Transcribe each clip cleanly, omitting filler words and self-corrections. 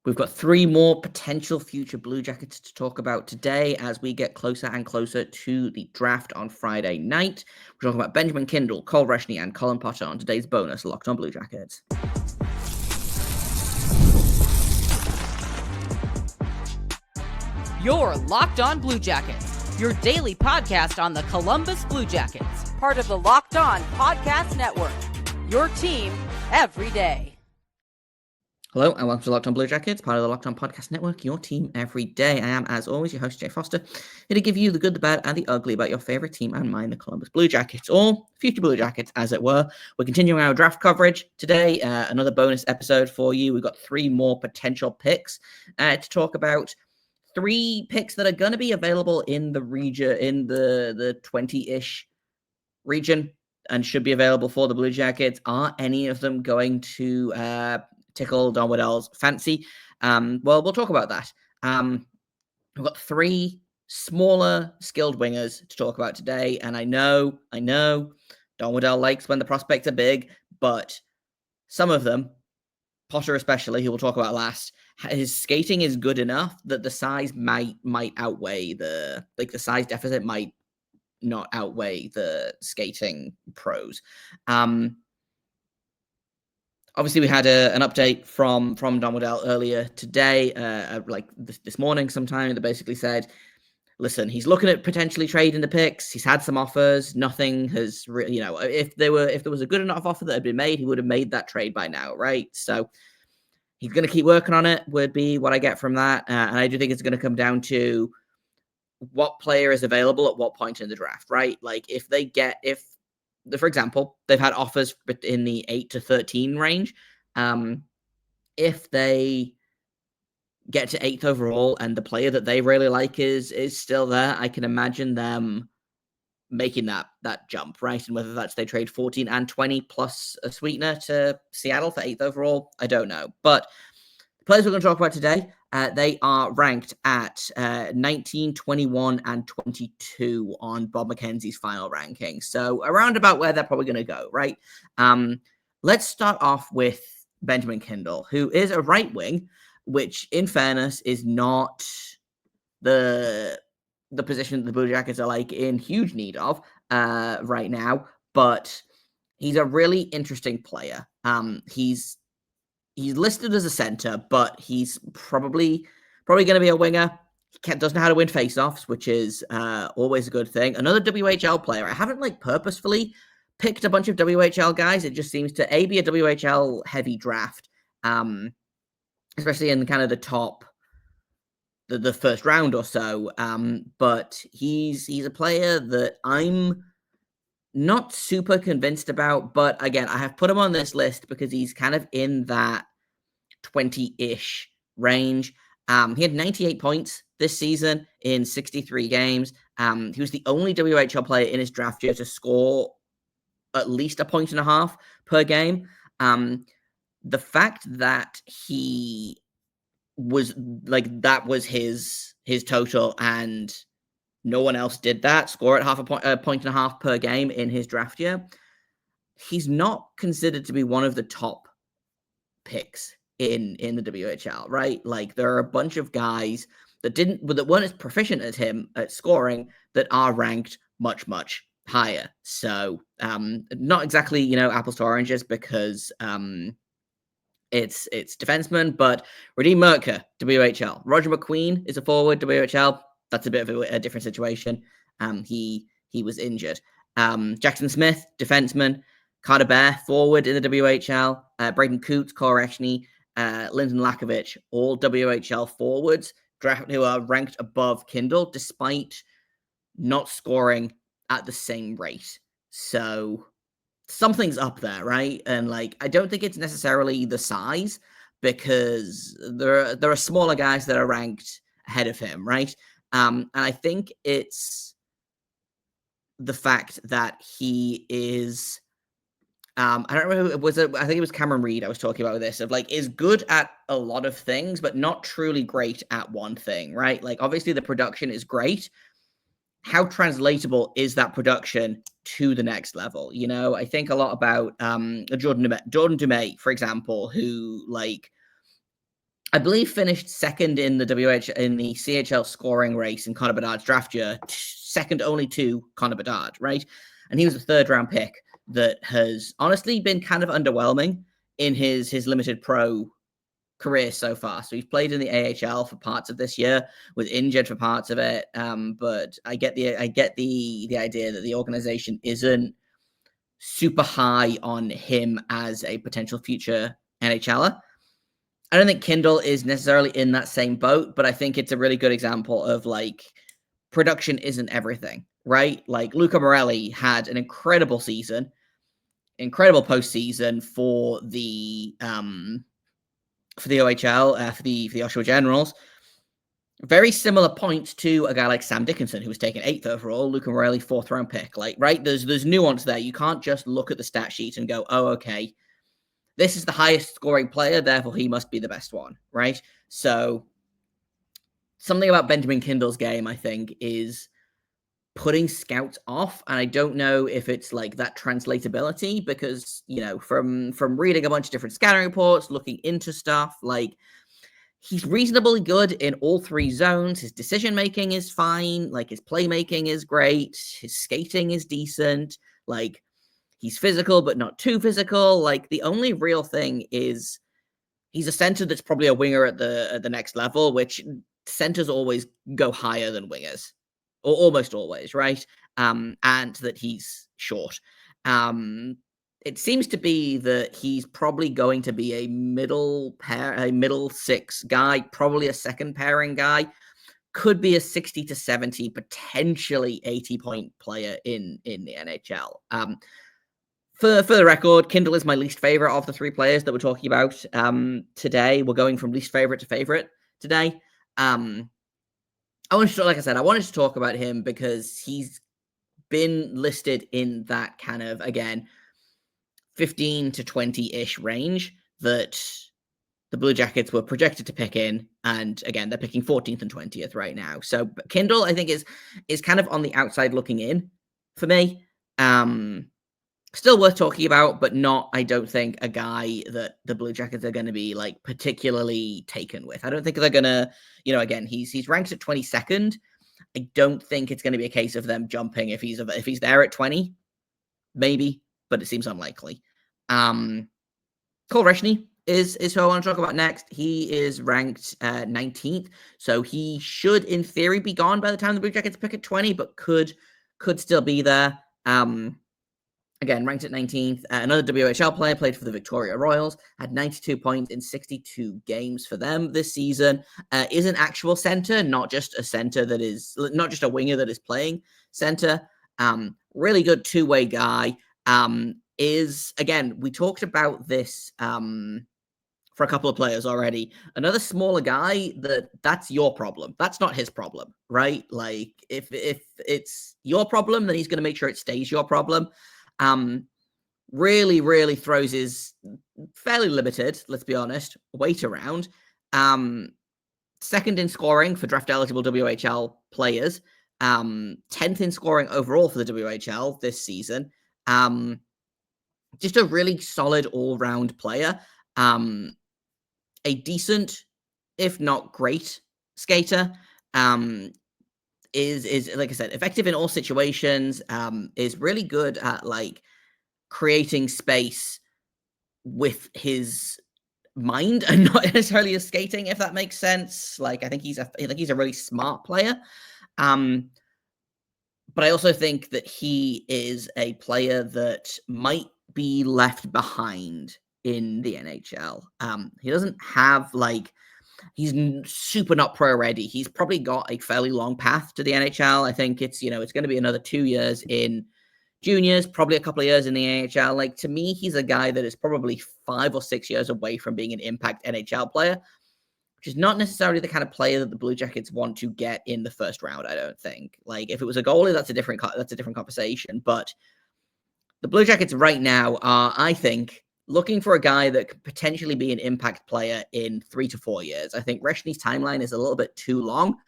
We've got three more potential future Blue Jackets to talk about today as we get closer and closer to the draft on Friday night. We're talking about Benjamin Kindel, Reschny and Cullen Potter on today's bonus Locked on Blue Jackets. You're Locked on Blue Jackets, your daily podcast on the Columbus Blue Jackets, part of the Locked on Podcast Network, your team every day. Hello and welcome to Locked on Blue Jackets, part of the Locked on Podcast Network, your team every day. I am, as always, your host, Jay Foster, here to give you the good, the bad, and the ugly about your favorite team and mine, the Columbus Blue Jackets, or future Blue Jackets, as it were. We're continuing our draft coverage today, another bonus episode for you. We've got three more potential picks to talk about. Three picks that are going to be available in the region, in the 20-ish region, and should be available for the Blue Jackets. Are any of them going to tickle Don Waddell's fancy? Well, we'll talk about that. We've got three smaller skilled wingers to talk about today, and I know Don Waddell likes when the prospects are big, but some of them, Potter especially, who we'll talk about last, his skating is good enough that the size might outweigh the size deficit might not outweigh the skating pros. Obviously, we had an update from Don Waddell earlier today, like this morning sometime, that basically said, listen, he's looking at potentially trading the picks. He's had some offers. Nothing has really, if there was a good enough offer that had been made, he would have made that trade by now, right? So he's going to keep working on it, would be what I get from that. And I do think it's going to come down to what player is available at what point in the draft, right? Like for example, they've had offers in the 8 to 13 range. If they get to 8th overall and the player that they really like is still there, I can imagine them making that jump, right? And whether that's they trade 14 and 20 plus a sweetener to Seattle for 8th overall, I don't know. But the players we're going to talk about today, they are ranked at 19, 21, and 22 on Bob McKenzie's final ranking. So around about where they're probably going to go, right? Let's start off with Benjamin Kindel, who is a right wing, which in fairness is not the position that the Blue Jackets are like in huge need of right now, but he's a really interesting player. He's listed as a center, but he's probably going to be a winger. He doesn't know how to win faceoffs, which is always a good thing. Another WHL player. I haven't purposefully picked a bunch of WHL guys. It just seems to be a WHL heavy draft, especially in kind of the top, the first round or so. But he's a player that I'm not super convinced about. But again, I have put him on this list because he's kind of in that 20-ish range. He had 98 points this season in 63 games. He was the only WHL player in his draft year to score at least 1.5 points per game. The fact that he was that was his total and no one else did that, score at 1.5 points per game in his draft year, he's not considered to be one of the top picks in the WHL, right? Like there are a bunch of guys that weren't as proficient as him at scoring that are ranked much, much higher. So not exactly, apples to oranges because it's defenseman, but Radim Merker, WHL. Roger McQueen is a forward, WHL. That's a bit of a different situation. He was injured. Jackson Smith, defenseman. Carter Bear, forward in the WHL. Braden Coots, Reschny, Lyndon Lakovic, all WHL forwards who are ranked above Kindel despite not scoring at the same rate. So something's up there, right? And I don't think it's necessarily the size because there are smaller guys that are ranked ahead of him, right? And I think it's the fact that he is, I don't remember who it was. I think it was Cameron Reed I was talking about this, of is good at a lot of things, but not truly great at one thing, right? Obviously the production is great. How translatable is that production to the next level? I think a lot about Jordan Dumais, for example, who I believe finished second in the CHL scoring race in Connor Bedard's draft year, second only to Connor Bedard, right? And he was a third round pick that has honestly been kind of underwhelming in his limited pro career so far. So he's played in the AHL for parts of this year, was injured for parts of it. But I get the idea that the organization isn't super high on him as a potential future NHLer. I don't think Kindel is necessarily in that same boat, but I think it's a really good example of like production isn't everything, right? Like Luca Morelli had an incredible season, incredible postseason for the OHL, for the Oshawa Generals. Very similar points to a guy like Sam Dickinson, who was taken 8th overall, Luca Morelli 4th round pick. Like, right, there's nuance there. You can't just look at the stat sheet and go, oh, okay, this is the highest scoring player, therefore he must be the best one, right? So something about Benjamin Kindel's game, I think, is putting scouts off. And I don't know if it's like that translatability because, you know, from reading a bunch of different scouting reports, looking into stuff, like he's reasonably good in all 3 zones. His decision-making is fine. Like his playmaking is great. His skating is decent. Like he's physical, but not too physical. Like the only real thing is he's a center that's probably a winger at the next level, which centers always go higher than wingers, or almost always, right? And that he's short. It seems to be that he's probably going to be a middle 6 guy, probably a second pairing guy. Could be a 60 to 70, potentially 80-point player in the NHL. For the record, Kindel is my least favorite of the 3 players that we're talking about today. We're going from least favorite to favorite today. I wanted to talk about him because he's been listed in that kind of, again, 15 to 20-ish range that the Blue Jackets were projected to pick in. And again, they're picking 14th and 20th right now. So Kindel, I think, is kind of on the outside looking in for me. Still worth talking about, but not, I don't think, a guy that the Blue Jackets are going to be like particularly taken with. I don't think they're going to, you know, again, he's ranked at 22nd. I don't think it's going to be a case of them jumping if he's there at 20, maybe, but it seems unlikely. Cole Reschny is who I want to talk about next. He is ranked 19th, so he should, in theory, be gone by the time the Blue Jackets pick at 20, but could still be there. Again, ranked at 19th. Another WHL player, played for the Victoria Royals, had 92 points in 62 games for them this season. Is an actual center, not just a center that is, not just a winger that is playing center. Really good two-way guy. Again, we talked about this for a couple of players already. Another smaller guy, that's your problem. That's not his problem, right? Like, if it's your problem, then he's going to make sure it stays your problem. Really, really throws his fairly limited, let's be honest, weight around. Second in scoring for draft-eligible WHL players. 10th in scoring overall for the WHL this season. Just a really solid all-round player. A decent, if not great, skater. Is like I said, effective in all situations, is really good at like creating space with his mind and not necessarily his skating, if that makes sense. Like I think he's a really smart player. But I also think that he is a player that might be left behind in the NHL. He doesn't have like, he's super not pro ready. He's probably got a fairly long path to the NHL. I think it's going to be another 2 years in juniors, probably a couple of years in the AHL. Like, to me, he's a guy that is probably 5 or 6 years away from being an impact NHL player, which is not necessarily the kind of player that the Blue Jackets want to get in the first round, I don't think. Like, if it was a goalie, that's a different conversation. But the Blue Jackets right now are, I think, looking for a guy that could potentially be an impact player in 3 to 4 years. I think Reschny's timeline is a little bit too long.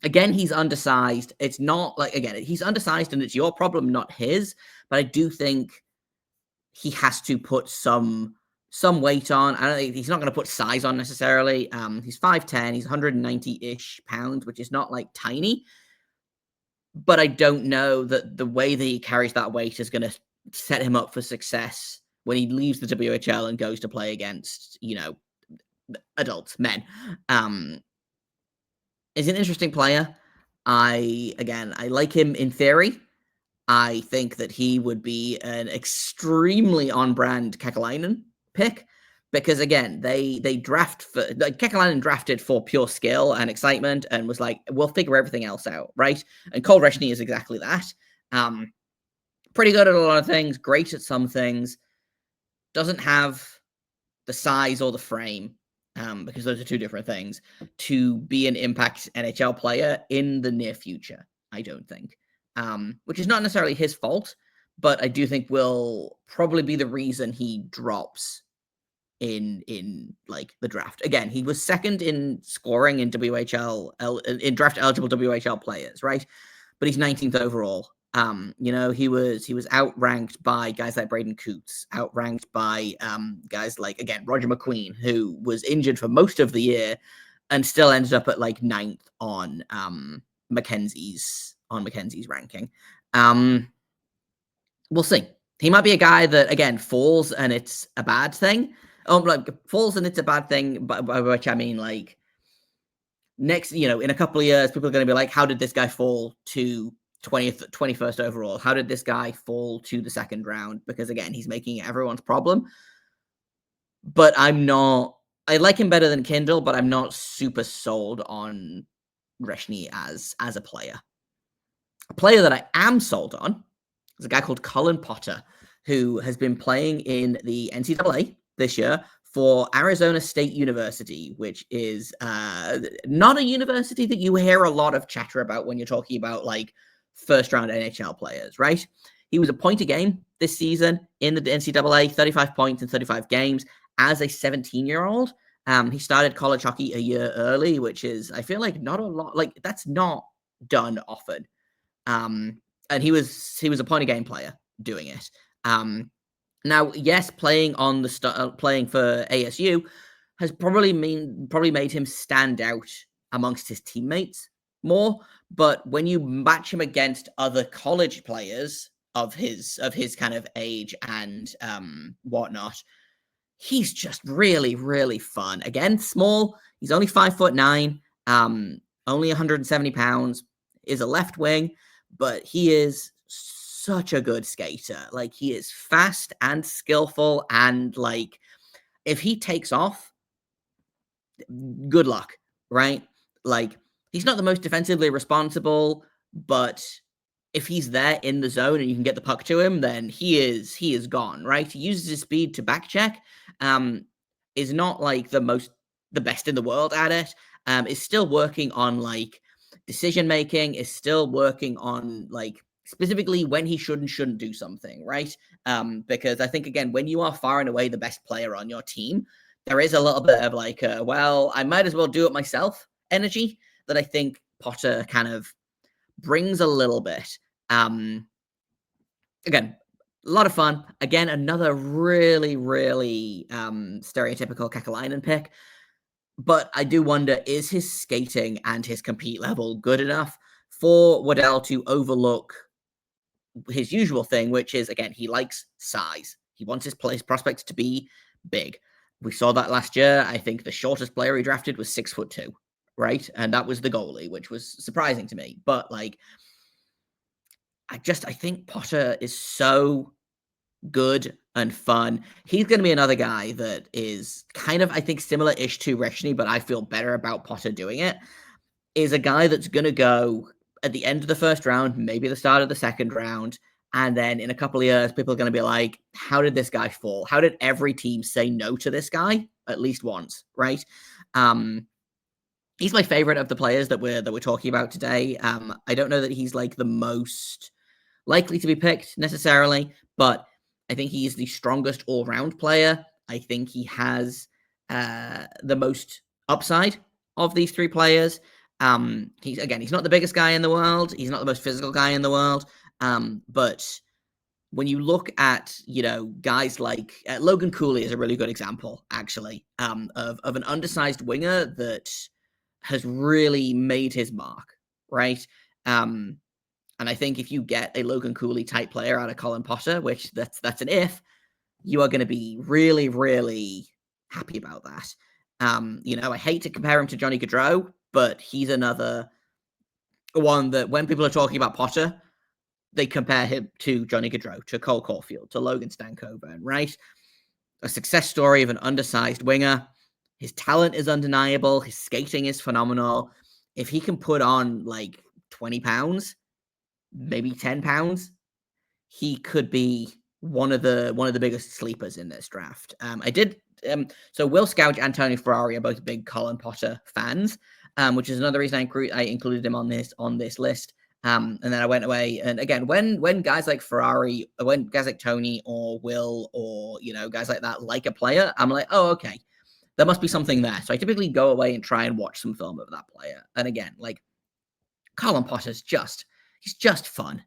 Again, he's undersized. It's not like, again, he's undersized and it's your problem, not his. But I do think he has to put some some weight on. I don't think he's not going to put size on necessarily. He's 5'10", he's 190-ish pounds, which is not like tiny. But I don't know that the way that he carries that weight is going to set him up for success when he leaves the WHL and goes to play against, adults, men. Is an interesting player. I like him in theory. I think that he would be an extremely on-brand Kekalainen pick because, again, they draft for Kekalainen drafted for pure skill and excitement and was like, we'll figure everything else out, right? And Cole Reschny is exactly that. Pretty good at a lot of things, great at some things, doesn't have the size or the frame, because those are two different things, to be an impact NHL player in the near future, I don't think. Which is not necessarily his fault, but I do think will probably be the reason he drops in like the draft. Again, he was second in scoring in WHL in draft eligible WHL players, right? But he's 19th overall. He was outranked by guys like Braden Coots, outranked by guys like, again, Roger McQueen, who was injured for most of the year and still ended up at like 9th on Mackenzie's ranking. We'll see. He might be a guy that, again, falls and it's a bad thing. Falls and it's a bad thing, by which I mean, like, next, in a couple of years, people are going to be like, how did this guy fall to 20th, 21st overall? How did this guy fall to the second round? Because, again, he's making everyone's problem. But I like him better than Kindel, but I'm not super sold on Reschny as a player. A player that I am sold on is a guy called Cullen Potter, who has been playing in the NCAA this year for Arizona State University, which is not a university that you hear a lot of chatter about when you're talking about like first-round NHL players, right? He was a point a game this season in the NCAA, 35 points in 35 games as a 17-year-old. He started college hockey a year early, which is, I feel like, not a lot. Like, that's not done often. And he was a point a game player doing it. Now, yes, playing for ASU has probably made him stand out amongst his teammates more. But when you match him against other college players of his kind of age and whatnot, he's just really, really fun. Again, small. He's only 5'9", only 170 pounds. Is a left wing, but he is such a good skater. Like, he is fast and skillful, and like, if he takes off, good luck, right? Like, he's not the most defensively responsible, but if he's there in the zone and you can get the puck to him, then he is gone, right? He uses his speed to back check, is not like the best in the world at it, is still working on like decision making, is still working on like specifically when he should and shouldn't do something, right? Because I think, again, when you are far and away the best player on your team, there is a little bit of like, well, I might as well do it myself energy that I think Potter kind of brings a little bit. Again, a lot of fun. Again, another really, really stereotypical Kekalainen pick. But I do wonder, is his skating and his compete level good enough for Waddell to overlook his usual thing, which is, again, he likes size. He wants his prospects to be big. We saw that last year. I think the shortest player he drafted was 6'2", right? And that was the goalie, which was surprising to me. But like, I think Potter is so good and fun. He's going to be another guy that is kind of, I think, similar-ish to Reschny, but I feel better about Potter doing it, is a guy that's going to go at the end of the first round, maybe the start of the second round, and then in a couple of years, people are going to be like, how did this guy fall? How did every team say no to this guy at least once, right? He's my favorite of the players that we're talking about today. I don't know that he's like the most likely to be picked necessarily, but I think he is the strongest all-round player. I think he has the most upside of these three players. He's not the biggest guy in the world. He's not the most physical guy in the world. But when you look at, guys like Logan Cooley is a really good example, actually, of an undersized winger that has really made his mark, right? And I think if you get a Logan Cooley type player out of Cullen Potter, which that's an if, you are going to be really, really happy about that. I hate to compare him to Johnny Gaudreau, but he's another one that when people are talking about Potter, they compare him to Johnny Gaudreau, to Cole Caulfield, to Logan Stankoven, right? A success story of an undersized winger. His talent is undeniable. His skating is phenomenal. If he can put on like 20 pounds, maybe 10 pounds, he could be one of the biggest sleepers in this draft. So Will Scouch and Tony Ferrari are both big Cullen Potter fans, which is another reason I included him on this list. And then I went away, and again, when guys like Ferrari, when guys like Tony or Will, or guys like that like a player, I'm like, oh, okay, there must be something there. So I typically go away and try and watch some film of that player. And again, like Cullen Potter's he's just fun.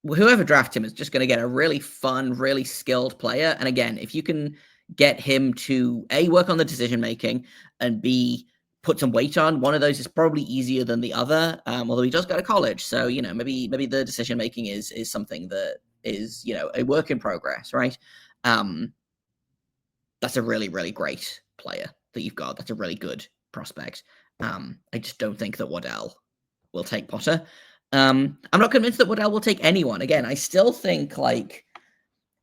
Whoever drafts him is just going to get a really fun, really skilled player. And again, if you can get him to A, work on the decision making, and B, put some weight on, one of those is probably easier than the other. Although he does go to college, so maybe the decision making is something that is a work in progress, right? That's a really, really great player that you've got. That's a really good prospect. I just don't think that Waddell will take Potter. I'm not convinced that Waddell will take anyone. Again, I still think, like,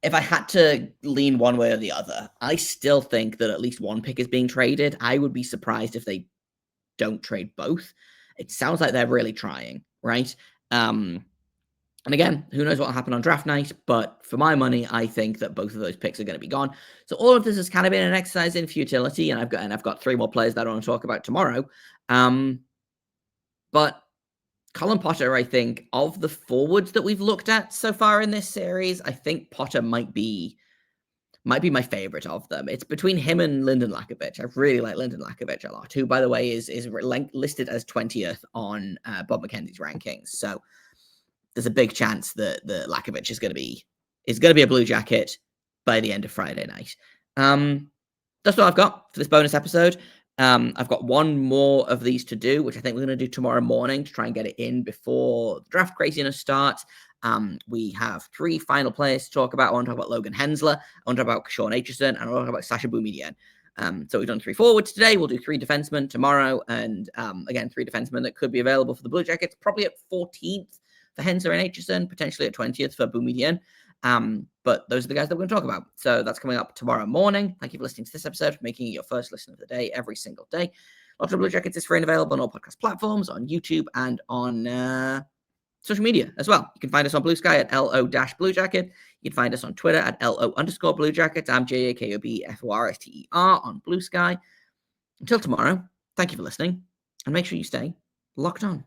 if I had to lean one way or the other, I still think that at least one pick is being traded. I would be surprised if they don't trade both. It sounds like they're really trying, right? And again, who knows what will happen on draft night, but for my money, I think that both of those picks are going to be gone. So all of this has kind of been an exercise in futility, and I've got 3 more players that I want to talk about tomorrow. But Cullen Potter, I think, of the forwards that we've looked at so far in this series, I think Potter might be my favorite of them. It's between him and Lyndon Lakovic. I really like Lyndon Lakovic a lot, who, by the way, is listed as 20th on Bob McKenzie's rankings. So there's a big chance that the Lakovic is going to be a Blue Jacket by the end of Friday night. That's what I've got for this bonus episode. I've got one more of these to do, which I think we're going to do tomorrow morning to try and get it in before the draft craziness starts. We have 3 final players to talk about. I want to talk about Logan Hensler, I want to talk about Sean Aitchison, and I want to talk about Sasha Boumedienne. So we've done 3 forwards today. We'll do 3 defensemen tomorrow, and again, 3 defensemen that could be available for the Blue Jackets, probably at 14th for Hensler and Aitchison, potentially at 20th for Boumedienne. But those are the guys that we're going to talk about. So that's coming up tomorrow morning. Thank you for listening to this episode, for making it your first listen of the day every single day. Locked On Blue Jackets is free and available on all podcast platforms, on YouTube, and on social media as well. You can find us on Blue Sky at LO-Blue Jacket. You can find us on Twitter at LO_Blue Jackets. I'm JAKOBFORSTER on Blue Sky. Until tomorrow, thank you for listening, and make sure you stay locked on.